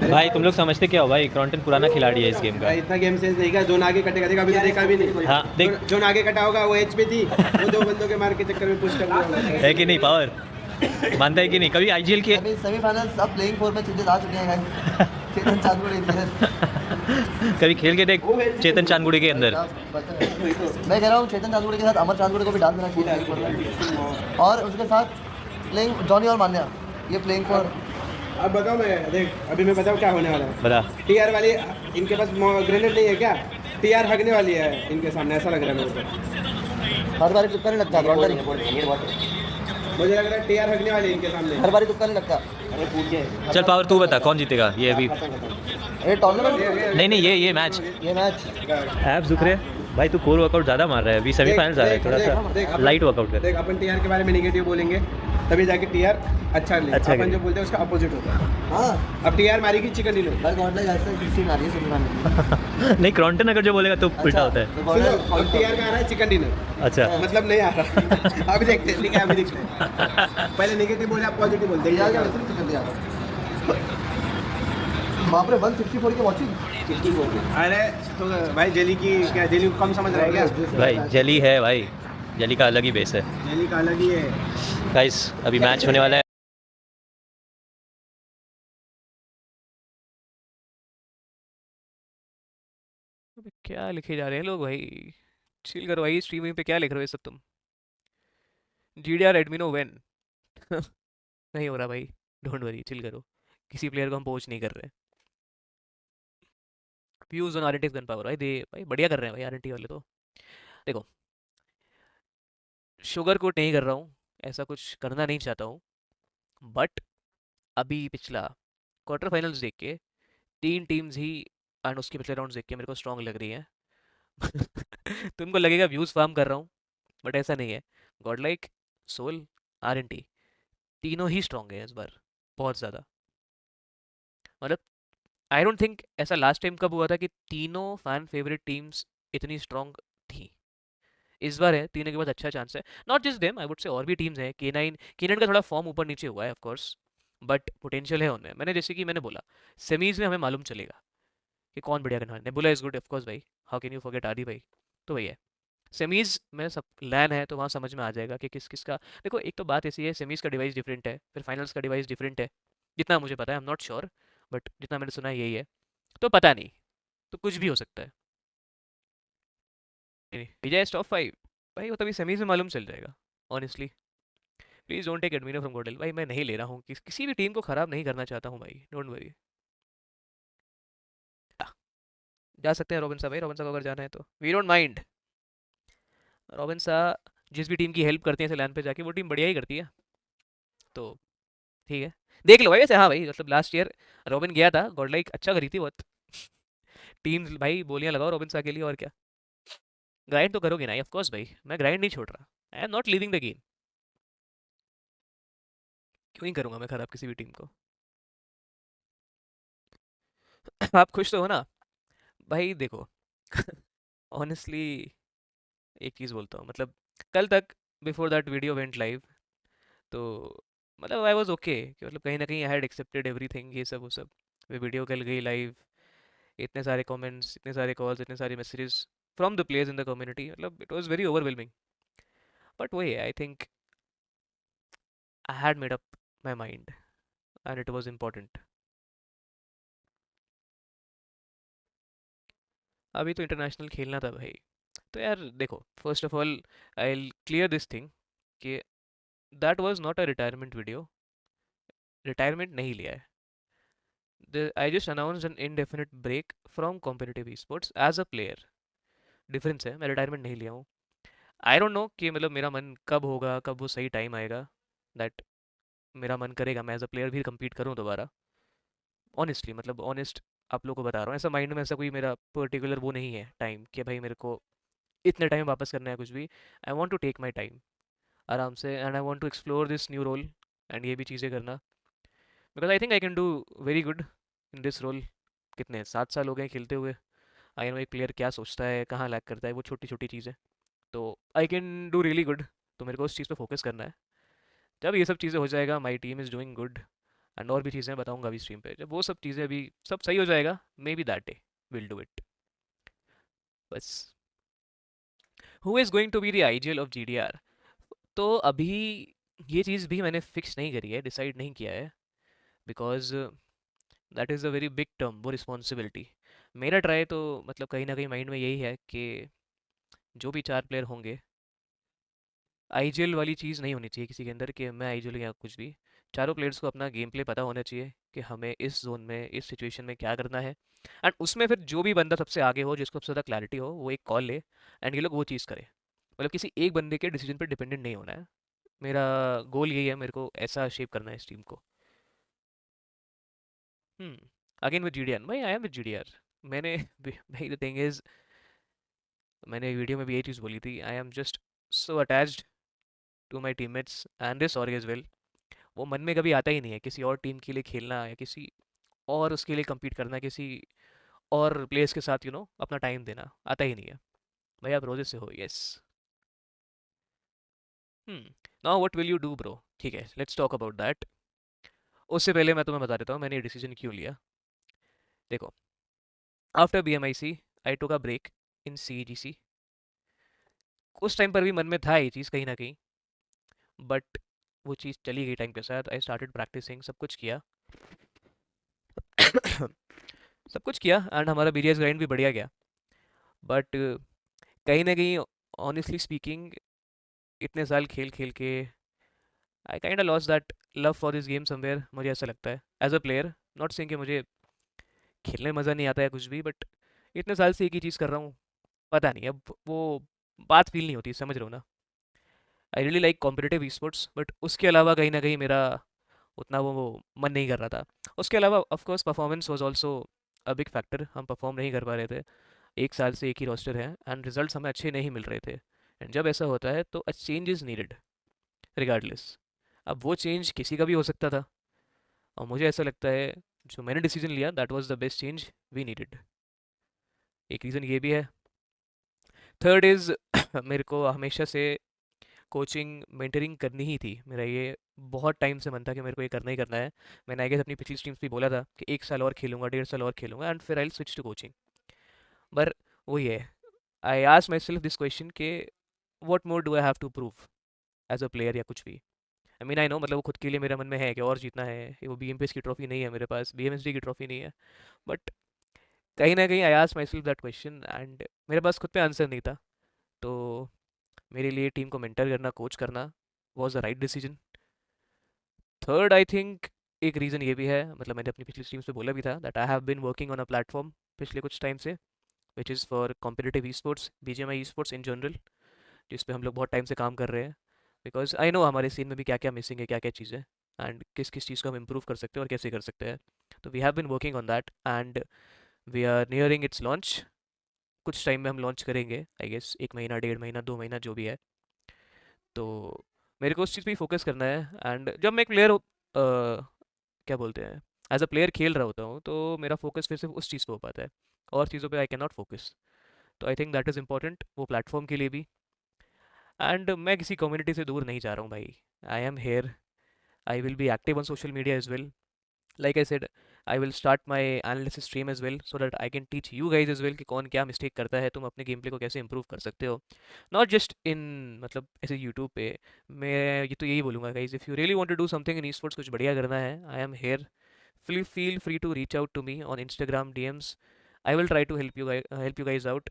भाई तुम लोग समझते क्या हो भाई, क्रॉन्टन पुराना खिलाड़ी है इस गेम का। भाई इतना गेम सेंस नहीं का, जोन आगे कटेगा देखा, अभी तो देखा भी नहीं। हाँ देख, जोन आगे कटा होगा, वो एच पे थी, वो दो बंदों के मार के चक्कर में पुश कर दिया होगा। है कि नहीं पावर, मानता है कि नहीं? कभी आईजीएल के अभी सेमीफाइनल्स अब प्लेइंग फोर में चेंजेस आ चुके हैं गाइस। चेतन चांदपुर इंडियन कभी खेल के देख चेतन चांदगुड़ी के अंदर। मैं कह रहा हूँ चेतन चांदपुर के साथ अमर चांदपुर को भी डाल देना चाहिए प्लेइंग फोर में, और उसके साथ प्लेइंग जॉनी और मान्या, ये प्लेइंग फोर। अब बताओ, मैं देख अभी मैं बताऊँ क्या होने वाला है। बता। टीआर वाली इनके पास ग्रेनेड नहीं है क्या? टीआर हगने वाली है इनके सामने, ऐसा लग रहा है मेरे को। हर बारी तुक्का नहीं लगता, ब्रॉन्डर ही। मुझे लग रहा है टीआर हगने वाली है इनके सामने। हर बारी तुक्का नहीं लगता। चल पावर तू बता कौन जीतेगा ये अभी। ये टूर्नामेंट, नहीं नहीं, ये मैच। ये मैच एब्स दुख रहे भाई, तू कोर वर्कआउट ज़्यादा मार रहा है अभी, सेमीफाइनल्स आ रहा है, थोड़ा सा लाइट वर्कआउट कर। देख अपन टीआर के बारे में निगेटिव बोलेंगे तभी जाके टीआर अच्छा ले, अच्छा अपन करे। जो बोलते हैं उसका अपोजिट होता है। हाँ अब टीआर मारेगी चिकन डिनर। भाई गॉड लाइक ऐसा 16 आ रही है सेमीफाइनल। नहीं, क्रॉन्टन अगर जो बोलेगा तो उल्टा होता है। तो God सुनो, like- अब टीआर का आ रहा है चिकन डिनर, अच्छा मतलब नहीं आ रहा। अभी देखते हैं, ठीक है अभी देखते हैं। पहले नेगेटिव बोले, आप पॉजिटिव बोलते यार हैं। वैसे नहीं कर दिया बाप रे 164 की वॉचिंग। अरे तो भाई जेली की क्या, जेली को कम समझ रहा है क्या? भाई जली है भाई, जली का अलग ही बेस है। जेली का अलग ही है। गाइस अभी मैच होने वाला है। अबे क्या लिखे जा रहे हैं लोग भाई, चिल करो भाई, स्ट्रीमिंग पे क्या लिख रहे हो ये सब तुम। जीडीआर एडमिनो वेन। नहीं हो रहा भाई, डोंट वरी, चिल करो, किसी प्लेयर को हम पोच नहीं कर रहे। Views on RNT gun power भाई, दे भाई बढ़िया कर रहे हैं भाई आरएनटी वाले तो। देखो, शुगर कोट नहीं कर रहा हूँ, ऐसा कुछ करना नहीं चाहता हूँ, बट अभी पिछला क्वार्टर फाइनल्स देख के तीन टीम्स ही एंड उसके पिछले राउंड देख के मेरे को स्ट्रांग लग रही है। तुमको लगेगा व्यूज फार्म कर रहा हूँ, बट ऐसा नहीं है। गॉड लाइक, सोल, आरएनटी, तीनों ही स्ट्रांग है इस बार, बहुत ज़्यादा। मतलब आई डोंट थिंक ऐसा लास्ट टाइम कब हुआ था कि तीनों फैन फेवरेट टीम्स इतनी स्ट्रांग थी। इस बार है, तीनों के पास अच्छा चांस है। Not just them, I would say और भी टीम्स हैं। के9 का थोड़ा फॉर्म ऊपर नीचे हुआ है ऑफ कोर्स, बट पोटेंशियल है उनमें। मैंने जैसे कि मैंने बोला, सेमीज में हमें मालूम चलेगा कि कौन बढ़िया करना है। Nebula is good of course भाई, हाउ कैन यू फॉरगेट आदि भाई, तो वही है। सेमीज में सब लैन है तो वहाँ समझ में आ जाएगा कि किस किस का। देखो एक तो बात ऐसी है, सेमीज का डिवाइस डिफरेंट है, फिर फाइनल्स का डिवाइस डिफरेंट है, जितना मुझे पता है। I am not sure, but जितना मैंने सुना है यही है, तो पता नहीं, तो कुछ भी हो सकता है। विजय टॉप 5 भाई, वो तभी सेमीज में मालूम चल जाएगा honestly. Please don't take Admino from GodL भाई, मैं नहीं ले रहा हूँ, किसी भी टीम को खराब नहीं करना चाहता हूँ भाई, डोंट वरी। जा सकते हैं रॉबिन साहब भाई, रॉबिन साहब को अगर जाना है तो वी डोंट माइंड। रॉबिन साहब जिस भी टीम की हेल्प करती है लैन पे जाके, वो टीम बढ़िया ही करती है, तो ठीक है। देख लो भाई वैसे, हाँ भाई मतलब लास्ट ईयर रॉबिन गया था, गॉड लाइक अच्छा करी थी बहुत। टीम भाई बोलियां लगाओ रॉबिन साह के लिए, और क्या। ग्राइंड तो करोगे ना ऑफ कोर्स भाई, मैं ग्राइंड नहीं छोड़ रहा, I am not leaving the game. क्यों ही करूंगा मैं खराब किसी भी टीम को। आप खुश तो हो ना भाई? देखो ऑनेस्टली एक चीज़ बोलता हूँ, मतलब कल तक before that video went live, तो मतलब आई वाज ओके, कि मतलब कहीं ना कहीं आई हैड एक्सेप्टेड एवरीथिंग, ये सब वो सब। वे वीडियो कल गई लाइव, इतने सारे कमेंट्स, इतने सारे कॉल्स, इतने सारे messages from the players in the community, मतलब it was very overwhelming. But वही है, I think I had made up my mind and it was important. अभी तो इंटरनेशनल खेलना था भाई, तो यार देखो, first of all I clear this thing कि that was not a retirement video. Retirement नहीं लिया है। I just announce an indefinite break from competitive sports as a player. Difference है, मैं रिटायरमेंट नहीं लिया हूँ। आई डोंट नो कि मतलब मेरा मन कब होगा, कब वो सही टाइम आएगा दैट मेरा मन करेगा मैं एज अ प्लेयर भी compete करूँ दोबारा। ऑनेस्टली मतलब ऑनेस्ट आप लोगों को बता रहा हूँ, ऐसा माइंड में ऐसा कोई मेरा पर्टिकुलर वो नहीं है टाइम कि भाई मेरे को इतने टाइम वापस करना है कुछ भी। I want to take my time आराम से, and I want to explore this new role and ये भी चीज़ें करना, because I think I can do very good in this role. कितने 7 साल हो गए खेलते हुए, आई नो एक प्लेयर क्या सोचता है, कहाँ लैक करता है, वो छोटी छोटी चीज़ें, तो आई कैन डू रियली गुड। तो मेरे को उस चीज़ पे फोकस करना है। जब ये सब चीज़ें हो जाएगा, my team is doing good, and और भी चीज़ें बताऊंगा अभी स्ट्रीम पे। जब वो सब चीज़ें अभी सब सही हो जाएगा, maybe that day will do it. बस। Who is going to be the IGL of GDR? तो अभी ये चीज़ भी मैंने फिक्स नहीं करी है, डिसाइड नहीं किया है, because that is a very big term, वो रिस्पॉन्सिबिलिटी। मेरा ट्राई तो मतलब कहीं ना कहीं माइंड में यही है कि जो भी 4 प्लेयर होंगे, आईजीएल वाली चीज़ नहीं होनी चाहिए किसी के अंदर कि मैं आईजीएल या कुछ भी। चारों प्लेयर्स को अपना गेम प्ले पता होना चाहिए कि हमें इस जोन में, इस सिचुएशन में क्या करना है। एंड उसमें फिर जो भी बंदा सबसे आगे हो, जिसको सबसे ज़्यादा क्लैरिटी हो, वो एक कॉल ले एंड ये लोग वो चीज़ करें। मतलब किसी एक बंदे के डिसीजन पर डिपेंडेंट नहीं होना है। मेरा गोल यही है, मेरे को ऐसा शेप करना है इस टीम को। अगेन विद जीडीआर, भाई आई एम विद जीडीआर। मैंने भाई द थिंग इज, मैंने वीडियो में भी यही चीज़ बोली थी, I am just so attached to my teammates and this org as well. वो मन में कभी आता ही नहीं है किसी और टीम के लिए खेलना या किसी और उसके लिए compete करना, किसी और प्लेयर्स के साथ अपना टाइम देना आता ही नहीं है। भाई आप रोजे से हो, yes. Now what will you do bro? ठीक है, लेट्स टॉक अबाउट दैट। उससे पहले मैं तुम्हें बता देता हूँ मैंने ये डिसीजन क्यों लिया। देखो, after BMIC I took a break in CEGC। उस टाइम पर भी मन में था ये चीज़ कहीं ना कहीं, बट वो चीज़ चली गई टाइम के साथ। आई स्टार्टेड प्रैक्टिसिंग, सब कुछ किया। सब कुछ किया एंड हमारा BDS ग्राइंड भी बढ़िया गया, बट कहीं ना कहीं, ऑनेस्टली स्पीकिंग, इतने साल खेल खेल के I kind lost that love for this game somewhere. मुझे ऐसा लगता है as a player, not saying कि मुझे खेलने में मज़ा नहीं आता है कुछ भी, बट इतने साल से एक ही चीज़ कर रहा हूँ, पता नहीं अब वो बात फील नहीं होती, समझ रहे हो ना? I really like competitive e sports, but उसके अलावा कहीं ना कहीं मेरा उतना वो मन नहीं कर रहा था। उसके अलावा of course performance was also a big factor. हम परफॉर्म नहीं कर पा रहे थे, एक साल से एक ही रोस्टर है एंड रिजल्ट्स हमें अच्छे नहीं मिल रहे थे। एंड जब ऐसा होता है तो a change is needed regardless. अब वो चेंज किसी का भी हो सकता था, और मुझे ऐसा लगता है जो मैंने डिसीजन लिया that was the best change we needed. एक रीज़न ये भी है। थर्ड इज़ मेरे को हमेशा से कोचिंग मेंटरिंग करनी ही थी। मेरा ये बहुत टाइम से मन था कि मेरे को ये करना ही करना है। मैंने आई गेस अपनी पिछली स्ट्रीम्स भी बोला था कि 1 साल और खेलूंगा, 1.5 साल और खेलूंगा एंड फिर आई स्विच टू कोचिंग। पर वही है, I ask myself this question कि what more do I have to prove as a player या कुछ भी। आई मीन आई नो, मतलब वो खुद के लिए मेरा मन में है कि और जीतना है। वो BMPS की ट्रॉफी नहीं है मेरे पास, BMSD की ट्रॉफी नहीं है, बट कहीं ना कहीं आई ask my self that question and मेरे पास खुद पे आंसर नहीं था। तो मेरे लिए टीम को मेंटर करना, कोच करना was the right decision. Third I think एक रीज़न ये भी है, मतलब मैंने अपनी पिछली स्ट्रीम्स पे बोला भी था that I have been working on a platform पिछले कुछ टाइम से, which is for competitive esports, BGMI esports in general, जिस पे हम लोग बहुत टाइम से काम कर रहे हैं। बिकॉज आई नो हमारे सीन में भी क्या क्या मिसिंग है, क्या क्या चीज़ें, एंड किस किस चीज़ को हम इम्प्रूव कर सकते हैं और कैसे कर सकते हैं। तो we have been working on that and we are nearing its launch. कुछ टाइम में हम लॉन्च करेंगे, आई गेस 1 महीना, 1.5 महीना, 2 महीना, जो भी है। तो मेरे को उस चीज़ पे ही फोकस करना है। एंड जब मैं एक प्लेयर क्या बोलते हैं, एज अ प्लेयर खेल रहा होता हूँ, तो मेरा फोकस फिर सिर्फ उस चीज़ पे हो पाता है, और चीज़ों पे आई कैन नॉट फोकस। तो I think that is important, वो प्लेटफॉर्म के लिए भी। एंड मैं किसी कम्युनिटी से दूर नहीं जा रहा हूँ भाई। I am here, I will be active on social media as well. Like I said, I will start my analysis stream as well so that I can teach you guys as well कि कौन क्या mistake करता है, तुम अपने game play को कैसे improve कर सकते हो। नॉट जस्ट इन, मतलब ऐसे यूट्यूब पे। मैं ये तो यही बोलूँगा guys, if you really want to do something in esports, कुछ बढ़िया करना है, I am here. Feel free to reach out to me on Instagram DMs। I will try to help you guys out.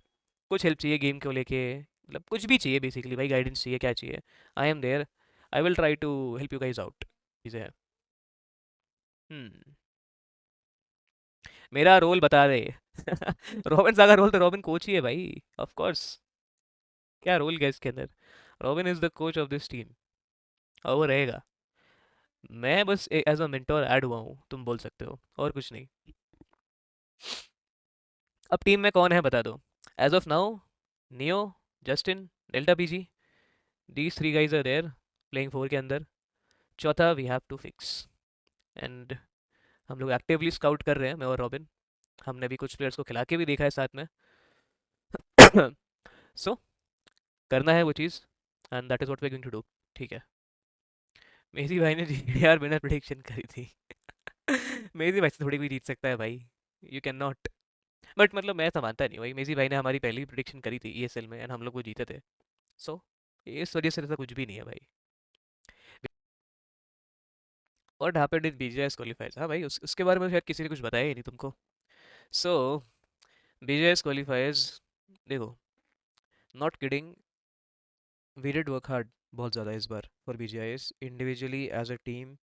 कुछ help चाहिए game को लेके, मतलब कुछ भी चाहिए बेसिकली भाई, गाइडेंस चाहिए, क्या चाहिए, I am there. I will try to help you guys out. चीज़ें हैं। हम्म मेरा रोल बता दे। रॉबिन का रोल तो रॉबिन कोच ही है भाई, ऑफ कोर्स। क्या रोल है इसके अंदर? Robin is the coach of this team, और वो रहेगा। मैं बस एज अ मेंटोर ऐड हुआ हूँ, तुम बोल सकते हो, और कुछ नहीं। अब टीम में कौन है बता दो। As of now, Neo, Justin, Delta PG, these 3 guys are there playing 4 के अंदर। चौथा we have to fix, and हम लोग एक्टिवली स्काउट कर रहे हैं, मैं और रॉबिन। हमने भी कुछ प्लेयर्स को खिला के भी देखा है साथ में। सो करना है वो चीज़, and that is what we going to do. ठीक है। मेरी भाई ने GDR बिना प्रिडिक्शन करी थी। मेजी भाई से थोड़ी कोई जीत सकता है भाई, यू कैन नॉट। बट मतलब मैं तो मानता नहीं भाई, मेजी भाई ने हमारी पहली प्रिडिक्शन करी थी ईएसएल में एंड हम लोग वो जीते थे। सो इस वजह से ऐसा कुछ भी नहीं है भाई। व्हाट हैपेंड इन बीजीएस क्वालिफायर्स, हाँ भाई उसके बारे में शायद किसी ने कुछ बताया ही नहीं तुमको। सो बीजीएस क्वालिफायर्स, देखो, not kidding, we did work hard बहुत ज़्यादा इस बार for BGIS individually as a team.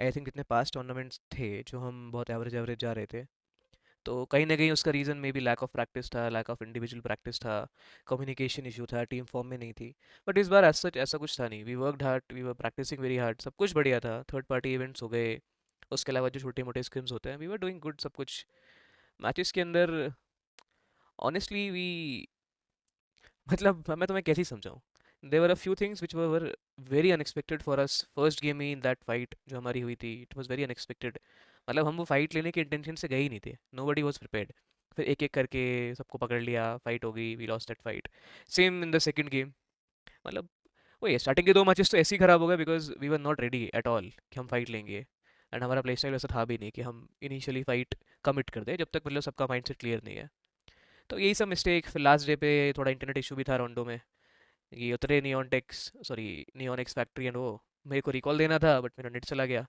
I think जितने पास्ट टूर्नामेंट्स थे जो हम बहुत एवरेज एवरेज जा रहे थे, तो कहीं ना कहीं उसका reason may be lack of practice था, लैक ऑफ इंडिविजुअल प्रैक्टिस था, कम्युनिकेशन इशू था, टीम फॉर्म में नहीं थी। बट इस बार एज सच ऐसा कुछ था नहीं, we worked hard, we were practicing very hard, सब कुछ बढ़िया था, थर्ड पार्टी इवेंट्स हो गए, उसके अलावा जो छोटे मोटे स्किम्स होते हैं वी वर डूइंग गुड सब कुछ। मैचेस के अंदर ऑनेस्टली वी, मतलब मैं तुम्हें कैसे ही समझाऊँ, there were a few things which were very unexpected for us. First game में इन दैट फाइट जो हमारी हुई थी, इट वाज वेरी अनएक्सपेक्टेड। मतलब हम वो फाइट लेने के इंटेंशन से गए ही नहीं थे, नोबडी वाज प्रिपेयर्ड। फिर एक एक करके सबको पकड़ लिया, फाइट हो गई, we lost that fight. Same in the second game, मतलब वही स्टार्टिंग के दो मैचेस तो ऐसे ही खराब हो गए because we were not ready at all कि हम फाइट लेंगे। एंड हमारा प्ले स्टाइल वैसा था भी नहीं कि हम इनिशियली फाइट कमिट कर दें जब तक मतलब सबका माइंड सेट क्लियर नहीं है। तो यही सब मिस्टेक, फिर लास्ट डे पे थोड़ा इंटरनेट इशू भी था रोंडो में, ये उतरे Neon Tex, sorry Neon X factory and वो, मेरे को रिकॉल देना था बट मेरा नेट चला गया।